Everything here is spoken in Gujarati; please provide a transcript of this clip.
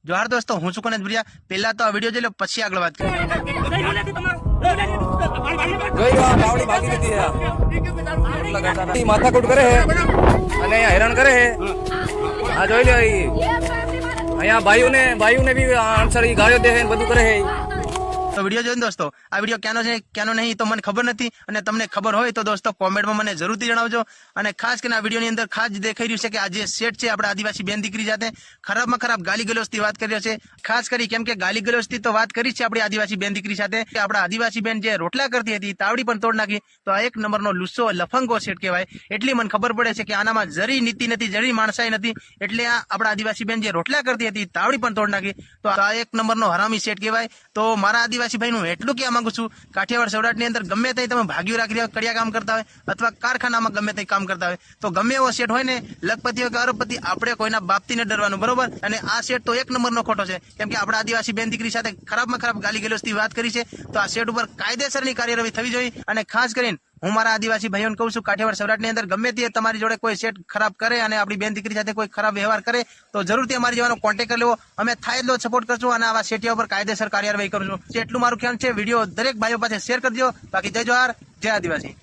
જોહાર દોસ્તો, હું છું કનેશ ભુરિયા। પહેલા તો આ વિડીયો જોઈ લો, પછી આગળ વાત કરીએ। માથાકૂટ કરે છે અને અહીંયા હેરાન કરે છે। આ જોઈ લો, અહીંયા ભાઈઓને બી આન્સર ગાયો દે છે, બધું કરે છે। તો વિડીયો જોઈને દોસ્તો, આ વિડીયો ક્યાંનો છે ક્યાંનો નહીં તો મને ખબર નથી, અને તમને ખબર હોય તો દોસ્તો કોમેન્ટમાં મને જરૂરથી જણાવજો। અને ખાસ કરીને આ વિડીયોની અંદર ખાસ દેખાઈ રહ્યું છે કે આ જે સેટ છે આપણા આદિવાસી બેન દીકરી સાથે ખરાબમાં ખરાબ ગાલી ગલોચથી વાત કરી રહ્યો છે। ખાસ કરી કેમ કે ગાલી ગલોચથી તો વાત કરી છે આપણી આદિવાસી બેન દીકરી સાથે કે આપણા આદિવાસી બેન જે રોટલા કરતી હતી તાવડી પણ તોડ નાખી, તો આ એક નંબરનો લુસ્સો લફંગો સેટ કહેવાય। એટલી મને ખબર પડે છે કે આનામાં જરી નીતિ નથી, જરી માણસાઈ નથી, એટલે આ આપણા આદિવાસી બેન જે રોટલા કરતી હતી તાવડી પણ તોડ નાખી, તો આ એક નંબરનો હરામી સેટ કહેવાય। તો મારા આદિવાસી ભાઈ હું એટલું કહેવા માંગુ છું, કાઠિયાવાડ સૌરાષ્ટ્રની અંદર ગમે ત્યાં તમે ભાગ્યું રાખી રહ્યા, કડિયા કામ કરતા હોય અથવા કારખાનામાં ગમે ત્યાં કામ કરતા હોય, તો ગમે એવો સેટ હોય ને, લખપતિ હોય કે અરબપતિ, આપણે કોઈના બાપથી ન ડરવાનું, બરોબર। અને આ સેટ તો એક નંબરનો ખોટો છે, કેમ કે આપણા આદિવાસી બેન દીકરી સાથે ખરાબમાં ખરાબ ગાલી ગલોચથી વાત કરી છે, તો આ સેટ ઉપર કાયદેસરની કાર્યવાહી થવી જોઈએ। અને ખાસ કરીને હું મારા આદિવાસી ભાઈઓને કહું છું, કાઠિયાવાડ સૌરાષ્ટ્રની અંદર ગમે તે તમારી જોડે કોઈ સેટ ખરાબ કરે અને આપણી બેન દીકરી સાથે કોઈ ખરાબ વ્યવહાર કરે, તો જરૂરથી અમારી જેવાનો કોન્ટેક્ટ કરી લેવો, અમે થાય એટલો સપોર્ટ કરશું અને આવા સેટિયા ઉપર કાયદેસર કાર્યવાહી કરશું। એટલું મારું ખ્યાલ છે। વિડીયો દરેક ભાઈઓ પાસે શેર કરજો। બાકી જય જોહાર, જય આદિવાસી।